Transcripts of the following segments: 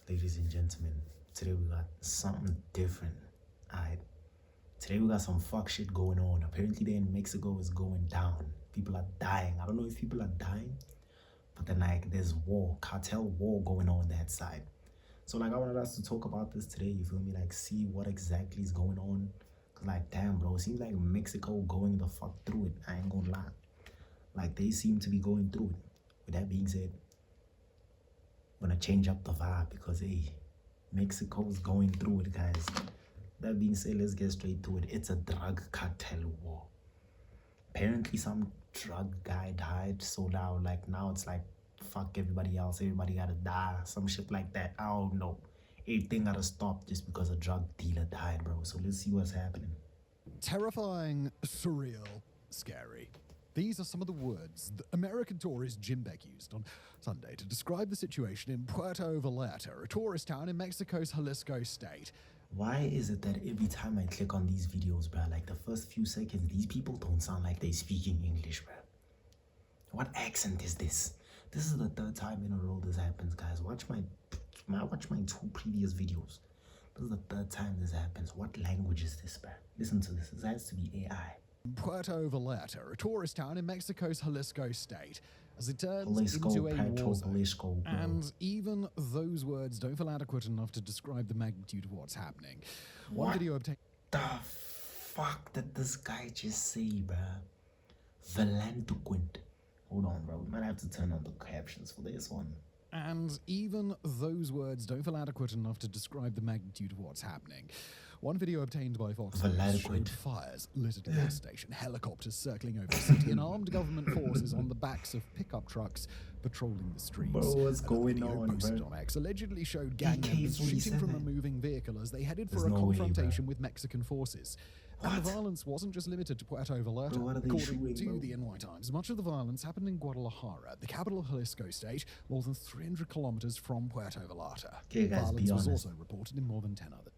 Ladies and gentlemen, today we got something different. Alright. Today we got some fuck shit going on. Apparently there in Mexico is going down. People are dying. I don't know if people are dying, but then like there's war, cartel war going on that side. So like I wanted us to talk about this today, you feel me? Like see what exactly is going on. Cause like damn bro, it seems like Mexico going the fuck through it. I ain't gonna lie. Like they seem to be going through it. With that being said, I'm gonna change up the vibe because hey, Mexico's going through it, guys. That being said, let's get straight to it. It's a drug cartel war. Apparently some drug guy died, so now it's like fuck everybody else, everybody gotta die, some shit like that. I don't know. Everything gotta stop just because a drug dealer died, bro. So let's see what's happening. Terrifying, surreal, scary. These are some of the words that American tourist Jim Beck used on Sunday to describe the situation in Puerto Vallarta, a tourist town in Mexico's Jalisco state. Why is it that every time I click on these videos, bro, like the first few seconds, these people don't sound like they speaking English, bro? What accent is this? This is the third time in a row this happens, guys. Watch my two previous videos. This is the third time this happens. What language is this, bro? Listen to this. This has to be AI. Puerto Vallarta, a tourist town in Mexico's Jalisco state, as it turns into a war zone. And even those words don't feel adequate enough to describe the magnitude of what's happening. One video obtained. The fuck did this guy just say, bruh? Valantuquint. Hold on, bro. We might have to turn on the captions for this one. And even those words don't feel adequate enough to describe the magnitude of what's happening. One video obtained by Fox News showed fires lit at a gas station, helicopters circling over the city, and armed government forces on the backs of pickup trucks patrolling the streets. Bro, what's going on, posted bro? on X allegedly showed gang members shooting from a moving vehicle as they headed for a confrontation with Mexican forces. And the violence wasn't just limited to Puerto Vallarta. According to the NY Times, much of the violence happened in Guadalajara, the capital of Jalisco state, more than 300 kilometers from Puerto Vallarta. Okay, guys, violence was also reported in more than 10 other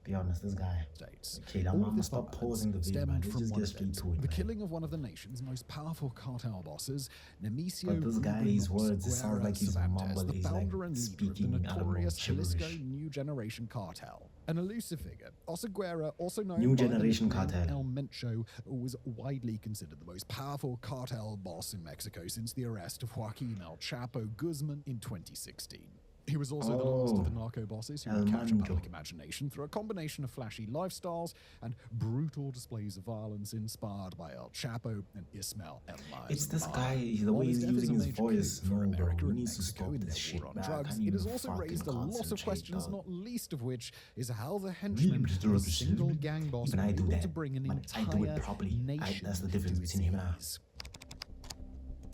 be honest, this guy. States. Okay, I'm gonna stop pausing the video, man. Let's just get straight to it, the killing of one of the nation's most powerful cartel bosses, Nemesio. But this guy, his words, it sounds like he's mumbling. The He's founder like and leader speaking, of the notorious Jalisco gibberish. New Generation Cartel. An elusive figure, Oseguera, also known New by Generation the nickname Cartel. El Mencho, was widely considered the most powerful cartel boss in Mexico since the arrest of Joaquin El Chapo Guzman in 2016. He was also the last of the narco bosses who would capture public imagination through a combination of flashy lifestyles and brutal displays of violence inspired by El Chapo and Ismael El Mayo. It's this guy, the way he's using his voice. No, bro, we need to stop this shit, on drugs. It has also raised a lot of questions, not least of which is how the henchmen of a single gang boss were able to bring an entire nation That's the difference between him and I.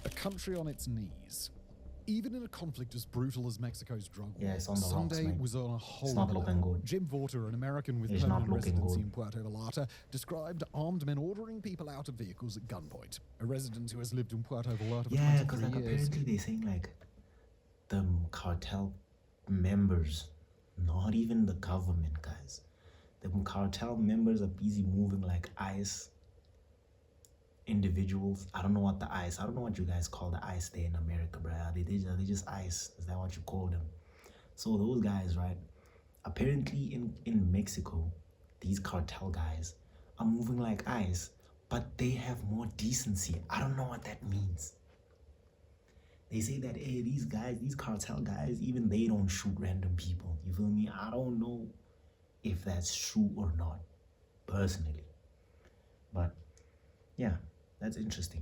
A country on its knees. Even in a conflict as brutal as Mexico's drug war, it's on the Sunday rocks, was on a whole not other looking level. good. Jim Vorter, an American with It's permanent not looking residency good. in Puerto Vallarta, described armed men ordering people out of vehicles at gunpoint. A resident who has lived in Puerto Vallarta for 23 because like years. apparently they're saying like the cartel members, not even the government, guys. The cartel members are busy moving like ICE individuals. I don't know what you guys call the ICE there in America, bro. They just ICE. Is that what you call them? So those guys, right? Apparently in Mexico, these cartel guys are moving like ICE, but they have more decency. I don't know what that means. They say that hey, these cartel guys, even they don't shoot random people. You feel me? I don't know if that's true or not, personally. But yeah, that's interesting.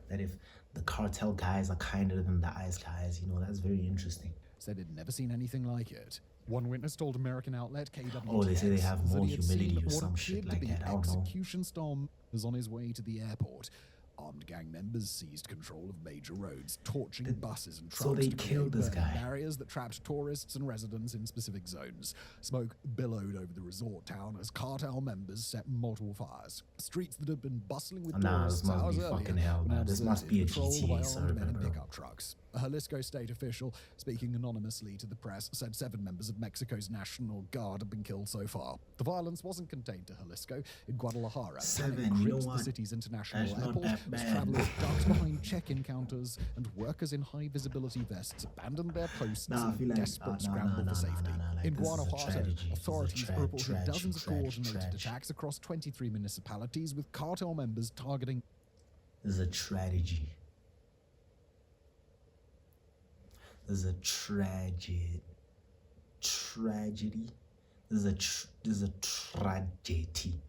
That if the cartel guys are kinder than the ICE guys, you know, that's very interesting. Said he'd never seen anything like it. One witness told American outlet KWTX. Oh, they say they have more humility or some shit like that. I don't know. Execution storm was on his way to the airport. Armed gang members seized control of major roads, torching buses and trucks. So they killed this guy. Barriers that trapped tourists and residents in specific zones. Smoke billowed over the resort town as cartel members set multiple fires. Streets that had been bustling with tourists this must hours be earlier fucking hell, man. This must be a GTA server, men in bro. pickup trucks. A Jalisco state official, speaking anonymously to the press, said 7 members of Mexico's National Guard had been killed so far. The violence wasn't contained to Jalisco. In Guadalajara, 7, panic you know gripped what? the city's international That's not airport, that as bad. travelers ducked behind check-in counters and workers in high-visibility vests abandoned their posts in a desperate scramble for safety. Like, In this is a Guanajuato, tragedy. authorities reported dozens of coordinated tragedy. attacks across 23 municipalities with cartel members targeting. This is a tragedy. This is a tragedy. This is a tragedy.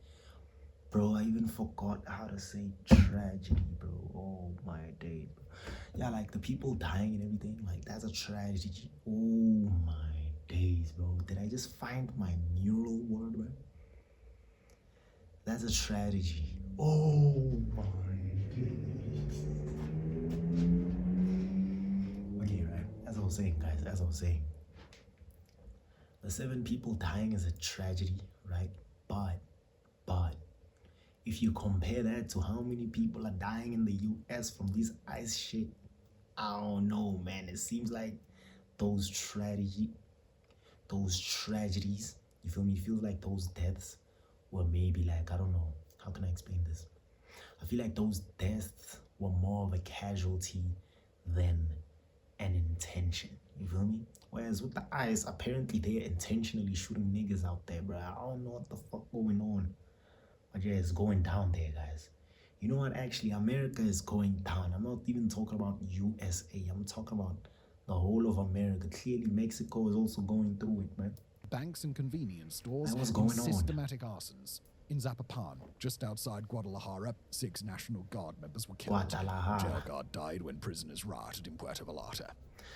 Bro, I even forgot how to say tragedy, bro. Oh my days, bro. Yeah, like the people dying and everything, like that's a tragedy. Oh my days, bro. Did I just find my mural word, bro? That's a tragedy. Oh my goodness. Okay, right. As I was saying, guys, as I was saying, the 7 people dying is a tragedy, right? But if you compare that to how many people are dying in the US from this ice shit, I don't know, man. It seems like those tragedies, you feel me? It feels like those deaths were maybe like, I don't know, how can I explain this? I feel like those deaths were more of a casualty than an intention, you feel me? Whereas with the ICE, apparently they're intentionally shooting niggas out there, bro. I don't know what the fuck going on. But yeah, it's going down there, guys. You know what? Actually, America is going down. I'm not even talking about USA. I'm talking about the whole of America. Clearly, Mexico is also going through it, man. Banks and convenience stores What's and going on? systematic arsons. In Zapopan, just outside Guadalajara, 6 National Guard members were killed. Guadalajara. Jail guard died when prisoners rioted in Puerto Vallarta.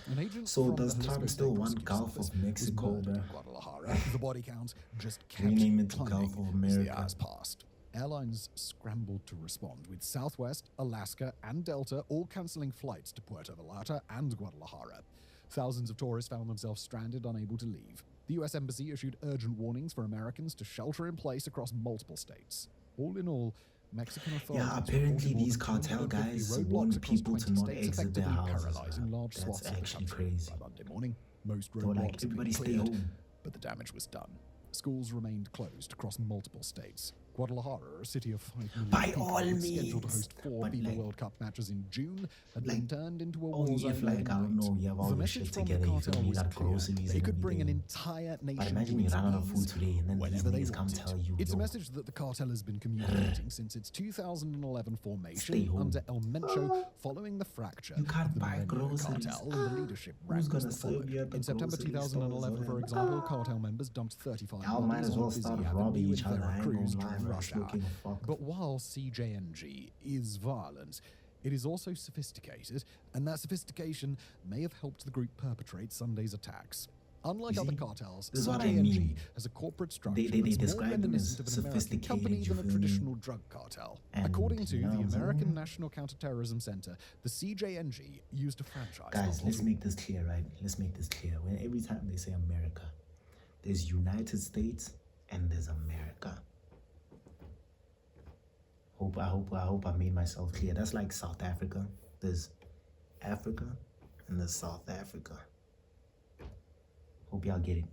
An agent So from does the Trump Jalisco still State want Prosecutor's Gulf Office of Mexico, was murdered bro? in Guadalajara. The body count just kept Rename it to climbing Gulf of as the America. hours passed. Airlines scrambled to respond, with Southwest, Alaska, and Delta all canceling flights to Puerto Vallarta and Guadalajara. Thousands of tourists found themselves stranded, unable to leave. The U.S. Embassy issued urgent warnings for Americans to shelter in place across multiple states. All in all, Mexican authorities Yeah, apparently reported more these than cartel 250 guys roadblocks want across people to 20 not states, exit their effectively houses. paralyzing large That's swaths of the actually country. crazy. By Monday morning, most They're like, roadblocks had been everybody stay cleared, home. but the damage was done. Schools remained closed across multiple states. Guadalajara, a city of 5 million By people, all was scheduled to means. host 4 But FIFA like- World Cup matches in June, had like, been turned into a war only zone if, like, I don't overnight. know, you have all The the message shit from together, the you feel cartel me? You was got clear. groceries They and could bring an everything. entire But nation imagine to you its run out of food knees today and then these whenever they niggas come wanted. tell you, It's a yo, message that the cartel has been communicating since its 2011 Stay formation home. under El Mencho, following the fracture You can't of the buy Merengue groceries. cartel and the leadership Who's rankings gonna that serve followed. you at the In September grocery 2011, stores, for man? example, cartel members dumped 35 Y'all might bodies as on well a busy start avenue robbing in each other. I ain't Veracruz gonna lie, during man. rush It's hour. looking fucked. But while CJNG is violent, it is also sophisticated, and that sophistication may have helped the group perpetrate Sunday's attacks. Unlike You other see, cartels, this is what I CJNG mean. has a corporate structure They that's more describe them as reminiscent of an American sophisticated, company you than a feel me? traditional drug cartel. And According to you know the what I'm American saying? National Counterterrorism Center, the CJNG used a franchise Guys, model let's to make this clear, right? Let's make this clear. When every time they say America, there's United States and there's America. I hope I made myself clear. That's like South Africa. There's Africa and there's South Africa. Hope y'all get it.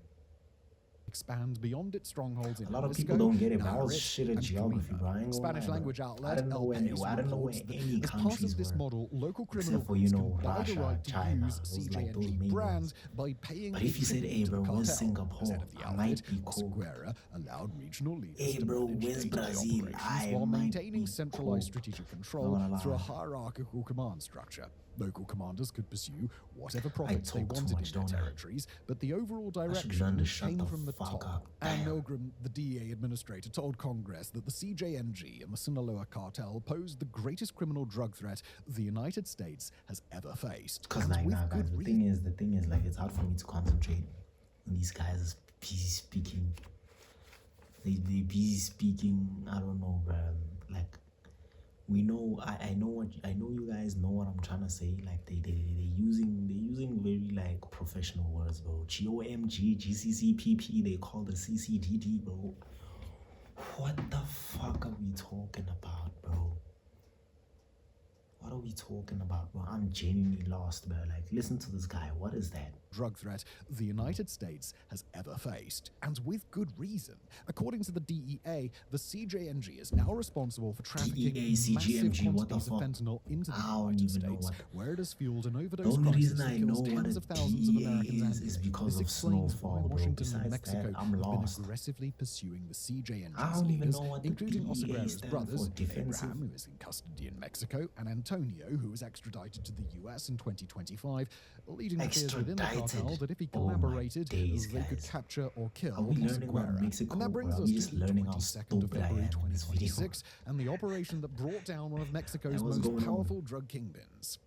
expand beyond its strongholds in A lot of Jalisco, people don't get it, but I was Nayarit, shit at and geography, Colima. bro. I ain't gonna Spanish lie, bro. language I outlet didn't know El where, País I didn't know where reports that any as part countries of this were. model, local criminal Except for, you groups know, can buy the Russia, right to China, use those, like, those CJNG main brands ones. by paying But a if you said, tribute hey, to bro, the where's cartel. Singapore? As head of the I outlet, might be cool. Seguera allowed regional leaders Hey, to bro, manage where's day-to-day Brazil? operations I while might maintaining be centralized cool. strategic Not control gonna through a lie. hierarchical command structure. Local commanders could pursue whatever profits they talk too wanted much, in their don't I? territories, but the overall should learn direction to shut came the from the fuck top. up. Ann Damn. Milgram, the DEA administrator, told Congress that the CJNG and the Sinaloa cartel posed the greatest criminal drug threat the United States has ever faced. Cause And like, with nah, guys, good the reason. thing is, like, it's hard for me to concentrate when these guys is busy speaking. They busy speaking. I don't know, bro. Like, we know. I know you guys know what I'm trying to say. Like, they using very like professional words, bro. GOMG, GCCPP. They call the CCDD, bro. What the fuck are we talking about, bro? What are we talking about, bro? I'm genuinely lost, bro. Like, listen to this guy. What is that? Drug threat the United States has ever faced, and with good reason. According to the DEA, the CJNG is now responsible for trafficking massive quantities of fentanyl into the United States, where it has fueled an overdose crisis that kills tens of thousands of Americans annually. Is because this of snowfall, bro. Washington and Besides Mexico that, I'm have lost. been aggressively pursuing the CJNG's I don't even leaders, know what the including DEA Oseguera's stands brothers, for, defensive. Abraham, who is in custody in Mexico, and Antonio, who was extradited to the US in 2025, leading the fears within the cartel that if he collaborated, they could capture or kill Oseguera. And that brings us to the 22nd of February 2026, and the operation that brought down one of Mexico's most powerful drug kingpins.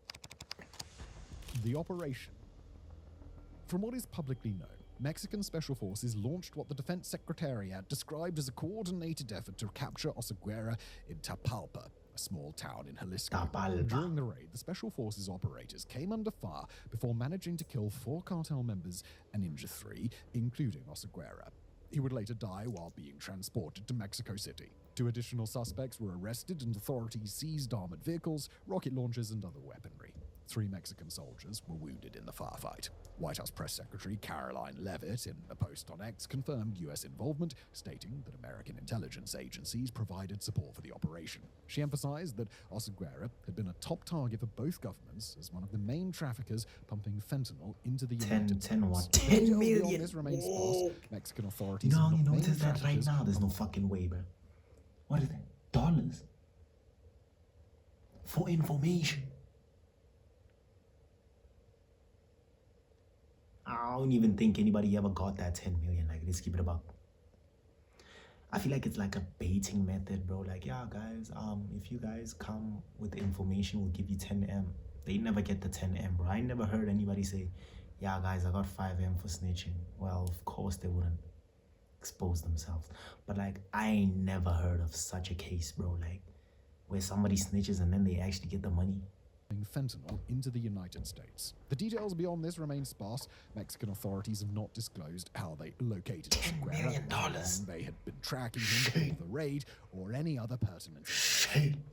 The operation. From what is publicly known, Mexican special forces launched what the Defense Secretariat described as a coordinated effort to capture Oseguera in Tapalpa, a small town in Jalisco. During the raid, the special forces operators came under fire before managing to kill 4 cartel members and injure 3, including Oseguera. He would later die while being transported to Mexico City. 2 additional suspects were arrested and authorities seized armored vehicles, rocket launchers, and other weaponry. 3 Mexican soldiers were wounded in the firefight. White House Press Secretary Caroline Leavitt, in a post on X, confirmed U.S. involvement, stating that American intelligence agencies provided support for the operation. She emphasized that Oseguera had been a top target for both governments as one of the main traffickers pumping fentanyl into the United States. 10 million? This remains sparse. Mexican authorities You notice that right now? There's no fucking way, bro. What is that? Dollars? For information? I don't even think anybody ever got that 10 million. Like, let's keep it about. I feel like it's like a baiting method, bro. Like, yeah, guys, if you guys come with the information, we'll give you 10M. They never get the 10M, bro. I never heard anybody say, yeah, guys, I got 5M for snitching. Well, of course they wouldn't expose themselves. But, like, I ain't never heard of such a case, bro. Like, where somebody snitches and then they actually get the money. Fentanyl into the United States. The details beyond this remain sparse. Mexican authorities have not disclosed how they located $10 million. They had been tracking him for the raid or any other pertinent.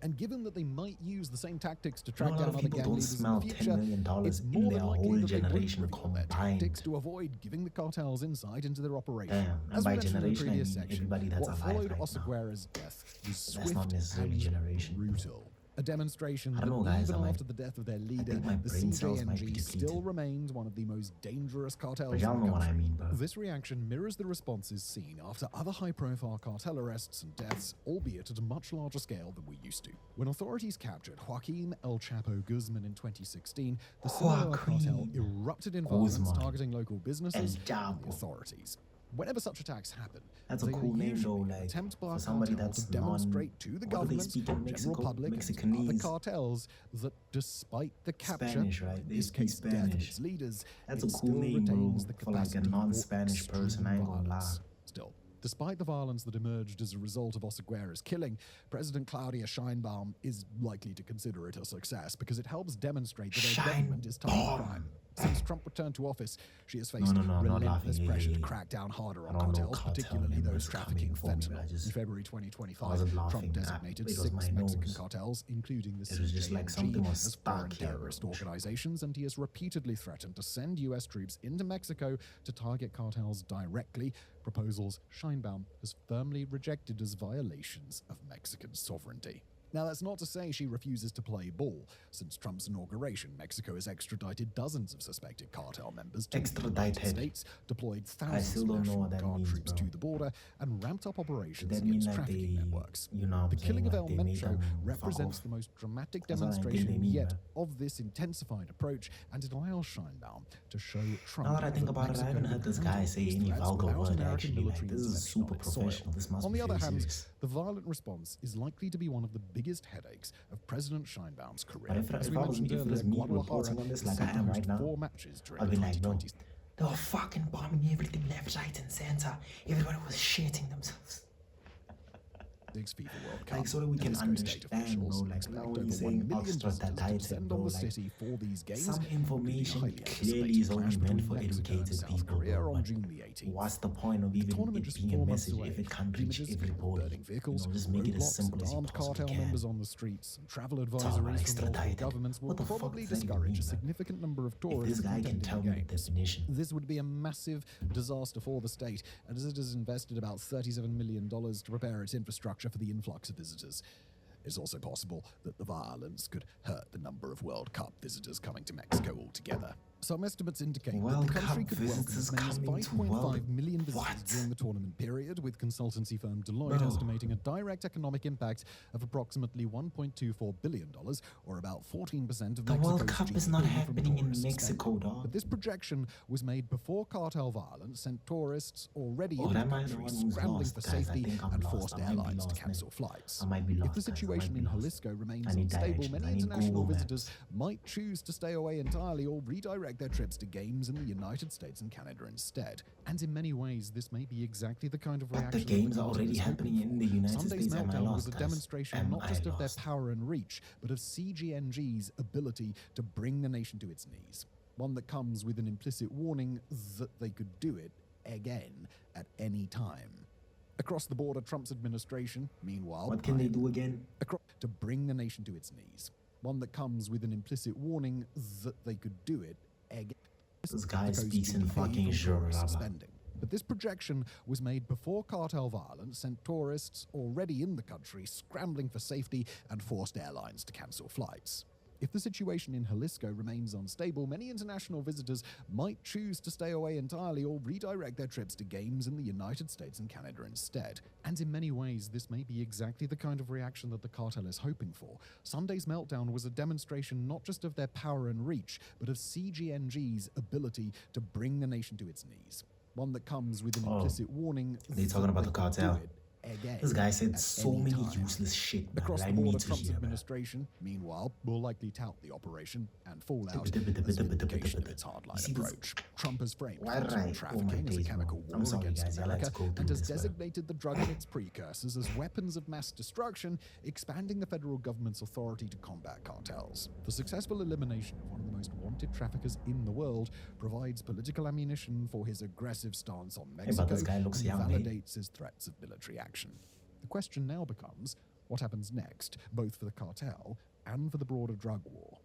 And given that they might use the same tactics to track down other gang leaders in the future, it's more than likely that they wouldn't reveal their tactics to avoid giving the cartels insight into their operation. And by generation, I mean everybody that's alive followed right Oseguera's death was That's swift not necessarily and generation. brutal. A demonstration that guys, even after the death of their leader, the CJNG still remains one of the most dangerous cartels in the country. What I mean, bro. This reaction mirrors the responses seen after other high-profile cartel arrests and deaths, albeit at a much larger scale than we used to. When authorities captured Joaquin El Chapo Guzman in 2016, the Sinaloa cartel erupted in violence, targeting local businesses and the authorities. Whenever such attacks happen, that's a cool name though, like attempt by for somebody that's to demonstrate to the government, general public, and other cartels that despite the capture, Spanish, right? They speak death of Spanish. its leaders, That's it a cool still name, bro, retains the for like a capacity non-Spanish for person. I ain't gonna lie. Still, despite the violence that emerged as a result of Oseguera's killing, President Claudia Sheinbaum is likely to consider it a success because it helps demonstrate that her government is tough on crime. Since Trump returned to office, she has faced relentless pressure to crack down harder on cartels, particularly those trafficking fentanyl. In February 2025, Trump designated 6 Mexican cartels, including the CJNG, as foreign terrorist organizations, and he has repeatedly threatened to send U.S. troops into Mexico to target cartels directly, proposals Sheinbaum has firmly rejected as violations of Mexican sovereignty. Now, that's not to say she refuses to play ball. Since Trump's inauguration, Mexico has extradited dozens of suspected cartel members to the United States, deployed thousands of National Guard troops to the border, and ramped up operations against trafficking networks. The killing of El Mencho represents the most dramatic demonstration yet of this intensified approach, and it allows Sheinbaum to show Trump. Now that I think about it, I haven't heard this guy say any vulgar word actually. Like, this is super professional. This must be very serious. The violent response is likely to be one of the biggest headaches of President Sheinbaum's career. But if it was me reporting on this like I am right now, 4 matches during I'd be like, no, 2020. they were fucking bombing everything left, right, and center. Everybody was shitting themselves. FIFA World Cup. Like, so that we And can this goes state understand, bro. officials Like, expect now over when you're 1 saying million extra visitors to descend bro, on the like, city for these games, some information including a highly clearly is anticipated only clash meant between for Mexico and educated South people, Korea bro. on But June the 18th. what's the point of The even tournament it just being a 4 months message away. if it can't reach Images of everybody? burning vehicles, Just make it as roadblocks, simple and as you armed possibly cartel can. members on the streets, and travel Talk about advisories from multiple extradited. governments will What the fuck probably does that even discourage mean, a man? significant number of If tourists this guy from can tell attending me the the games. definition. This would be a massive disaster for the state, and as it has invested about $37 million to prepare its infrastructure for the influx of visitors. It's also possible that the violence could hurt the number of World Cup visitors coming to Mexico altogether. Some estimates indicate that World the country Cup could welcome visitors as many as coming to 5.5 World- million visitors What? during the tournament period, with consultancy firm Deloitte Bro. estimating a direct economic impact of approximately $1.24 billion, or about 14% of The Mexico's World Cup is not GDP from happening in tourist Mexico, spending. dog. But this projection was made before cartel violence sent tourists already Oh, in the am I the country one who's scrambling lost, for guys? I safety think I'm and lost. forced I might be airlines to lost, man. cancel flights. I might be If lost, the guys. I might situation be in lost. Jalisco remains I need unstable, directions. many I need international Google Maps. visitors might choose to stay away entirely or redirect their trips to games in the United States and Canada instead. And in many ways, this may be exactly the kind of But reaction the games that are cartel already is hoping happening in for. the United Sunday's States. Am I meltdown lost, was a guys? demonstration Am not I just of their lost? power and reach, but of CGNG's ability to bring the nation to its knees. One that comes with an implicit warning that they could do it again at any time. Across the border, Trump's administration, meanwhile, What can they do again? to bring the nation to its knees. One that comes with an implicit warning that they could do it again. This guy Mexico's speaks in GDP fucking from tourist German. spending. But this projection was made before cartel violence sent tourists already in the country scrambling for safety and forced airlines to cancel flights. If the situation in Jalisco remains unstable, many international visitors might choose to stay away entirely or redirect their trips to games in the United States and Canada instead. And in many ways, this may be exactly the kind of reaction that the cartel is hoping for. Sunday's meltdown was a demonstration not just of their power and reach, but of CGNG's ability to bring the nation to its knees. One that comes with an implicit warning. They talking about the cartel. Again, This guy said at so any many time. useless shit, man. Across that the I border, need to Trump's hear, man. administration, meanwhile, will likely tout the operation and fallout as vindication of its You hardline see this- approach. Trump has framed Why fentanyl right? trafficking Oh my as a days, chemical bro. war I'm sorry, against guys. I like America to go and through has this, man. designated the drug and its precursors as weapons of mass destruction, expanding the federal government's authority to combat cartels. The successful elimination of one of the most wanted traffickers in the world provides political ammunition for his aggressive stance on but Mexico this guy looks and young, eh? validates his threats of military action. The question now becomes, what happens next, both for the cartel and for the broader drug war?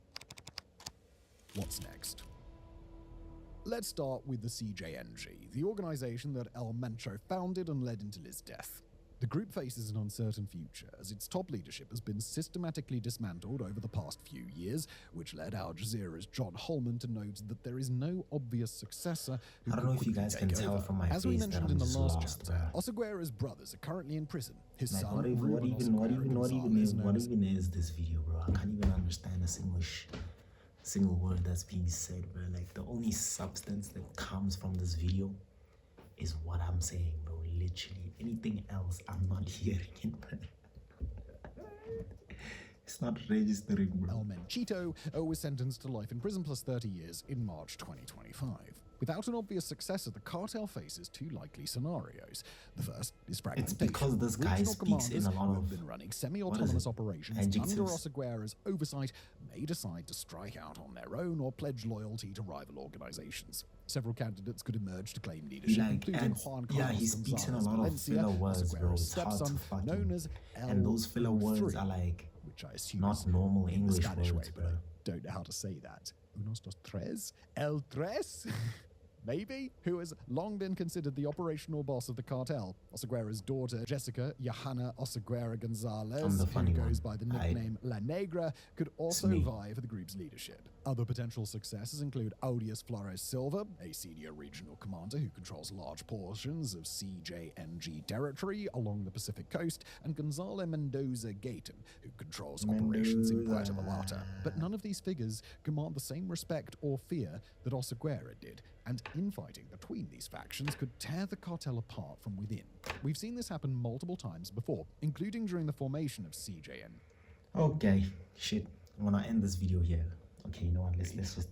What's next? Let's start with the CJNG, the organization that El Mencho founded and led until his death. The group faces an uncertain future, as its top leadership has been systematically dismantled over the past few years, which led Al Jazeera's John Holman to note that there is no obvious successor who I don't could know if you quickly guys can take tell over. from my As we face that mentioned I'm in the just last lost, chapter, bro. Oseguera's brothers are currently in prison. His Like, son, what Ruben even Oseguera is known as this video, bro? I can't even understand a single word that's being said, bro. Like, the only substance that comes from this video is what I'm saying, bro. Literally, anything else I'm not hearing it, bro. It's not registering, bro. El Menchito was sentenced to life in prison plus 30 years in March 2025. Without an obvious successor, the cartel faces two likely scenarios. The first is fragmentation. It's because this guy Regional speaks in a commanders lot who of- have been running semi-autonomous operations Adjectives. under Oseguera's oversight may decide to strike out on their own or pledge loyalty to rival organizations. Several candidates could emerge to claim leadership, Like, including and- Juan yeah, Carlos he speaks in a Gonzalez lot of Valencia, filler words, bro. Oseguera's It's hard to stepson, fucking- known as El And those filler words 3, are like which I assume not is normal in English the Spanish words, way, but I bro. don't know how to say that. Unos, dos, tres? El tres? Maybe? Who has long been considered the operational boss of the cartel. Oseguera's daughter, Jessica Johanna Oseguera I'm Gonzalez, the who funny goes one. by the nickname La Negra, could also me. vie for the group's leadership. Other potential successors include Audius Flores Silva, a senior regional commander who controls large portions of CJNG territory along the Pacific coast, and Gonzalo Mendoza Gayton, who controls operations in Puerto Vallarta. But none of these figures command the same respect or fear that Oseguera did, and infighting between these factions could tear the cartel apart from within. We've seen this happen multiple times before, including during the formation of CJN. Okay, shit. I'm gonna end this video here. Okay, you know what? Let's just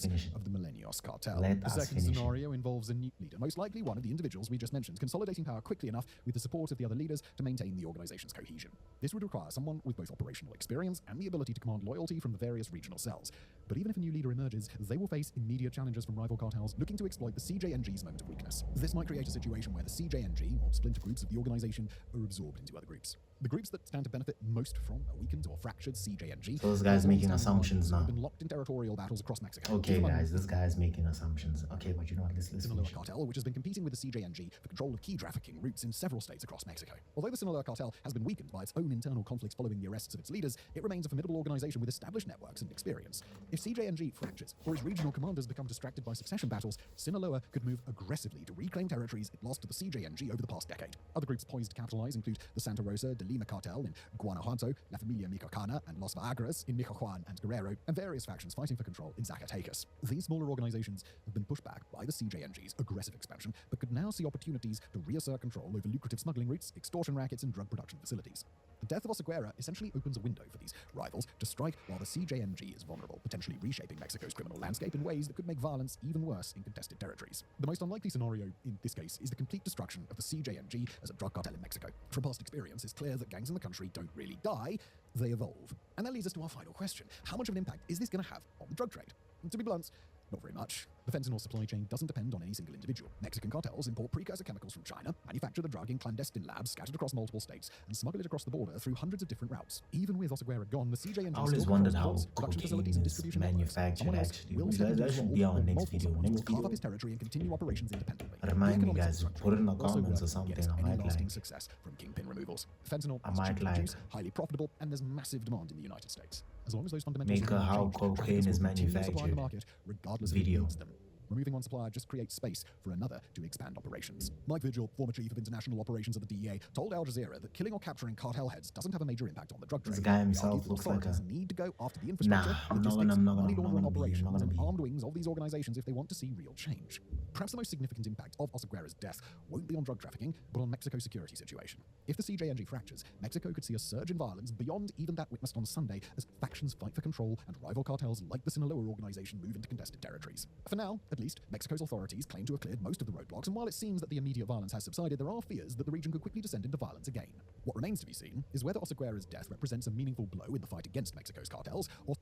finish it. Of the Millennios Cartel. Let The us second finish scenario involves a new leader, most likely one of the individuals we just mentioned, consolidating power quickly enough with the support of the other leaders to maintain the organization's cohesion. This would require someone with both operational experience and the ability to command loyalty from the various regional cells. But even if a new leader emerges, they will face immediate challenges from rival cartels looking to exploit the CJNG's moment of weakness. This might create a situation where the CJNG, or splinter groups of the organization, are absorbed into other groups. The groups that stand to benefit most from a weakened or fractured CJNG. So this guy's making assumptions now. Have been locked in territorial battles across Mexico. Okay, guys, this guy's making assumptions. Okay, but you know what? Let's Sinaloa finish. Cartel, which has been competing with the CJNG for control of key trafficking routes in several states across Mexico. Although the Sinaloa Cartel has been weakened by its own internal conflicts following the arrests of its leaders, it remains a formidable organization with established networks and experience. If CJNG fractures or its regional commanders become distracted by succession battles, Sinaloa could move aggressively to reclaim territories it lost to the CJNG over the past decade. Other groups poised to capitalize include the Santa Rosa de Lima Cartel in Guanajuato, La Familia Michoacana and Los Viagras in Michoacan and Guerrero, and various factions fighting for control in Zacatecas. These smaller organizations have been pushed back by the CJNG's aggressive expansion, but could now see opportunities to reassert control over lucrative smuggling routes, extortion rackets, and drug production facilities. The death of Oseguera essentially opens a window for these rivals to strike while the CJNG is vulnerable, potentially reshaping Mexico's criminal landscape in ways that could make violence even worse in contested territories. The most unlikely scenario in this case is the complete destruction of the CJNG as a drug cartel in Mexico. From past experience, it's clear that gangs in the country don't really die, they evolve. And that leads us to our final question. How much of an impact is this going to have on the drug trade? And to be blunt, not very much. The fentanyl supply chain doesn't depend on any single individual. Mexican cartels import precursor chemicals from China, manufacture the drug in clandestine labs scattered across multiple states, and smuggle it across the border through hundreds of different routes. Even with Oseguera gone, the CJNG I always still wondered controls how ports, production cocaine facilities, and is distribution networks. manufactured. Someone else Actually, will step into that this should role, be our or next multiple video. someone Next will carve video. up his territory and continue operations independently. Remind me, The guys, economic put it in the also comments or work something. against I any might lasting like. success from kingpin removals. Fentanyl I is cheap might to like. produce, highly profitable, and there's massive demand in the United States. As long as those fundamentals Make a remain how unchanged, cocaine traffickers is will continue supplying the manufactured market regardless of video. who needs them. Removing one supplier just creates space for another to expand operations. Mike Vigil, former chief of international operations at the DEA, told Al Jazeera that killing or capturing cartel heads doesn't have a major impact on the drug trade. This guy He himself argued that looks like authorities a... need to go after the infrastructure, Nah, I'm not logistics, gonna money be. laundering I'm not operations, gonna and be. armed wings of these organizations if they want to see real change. Perhaps the most significant impact of Oseguera's death won't be on drug trafficking, but on Mexico's security situation. If the CJNG fractures, Mexico could see a surge in violence beyond even that witnessed on Sunday as factions fight for control and rival cartels like the Sinaloa organization move into contested territories. For now, at least, Mexico's authorities claim to have cleared most of the roadblocks, and while it seems that the immediate violence has subsided, there are fears that the region could quickly descend into violence again. What remains to be seen is whether Oseguera's death represents a meaningful blow in the fight against Mexico's cartels, or...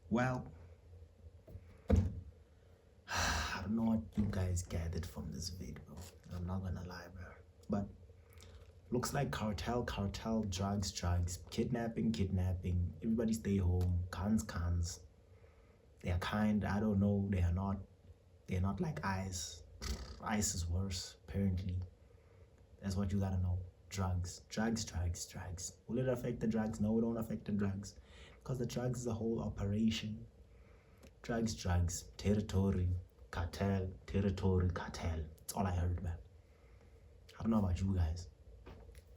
Well, I don't know what you guys gathered from this video. I'm not gonna lie, bro. But looks like cartel, drugs, kidnapping. Everybody stay home. Cons. They are kind. I don't know. They're not like ICE. ICE is worse, apparently. That's what you gotta know. Drugs. Will it affect the drugs? No, it don't affect the drugs. Because the drugs is a whole operation. Drugs. Territory. Cartel. That's all I heard, man. I don't know about you guys,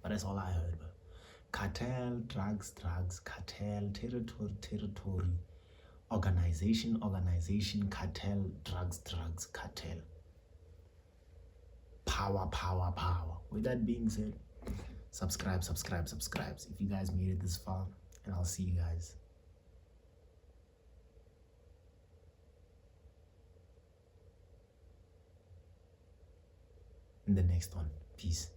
but that's all I heard, man. Cartel, drugs, cartel, territory. Organization, cartel, drugs, cartel. Power. With that being said, subscribe. If you guys made it this far, and I'll see you guys in the next one. Peace.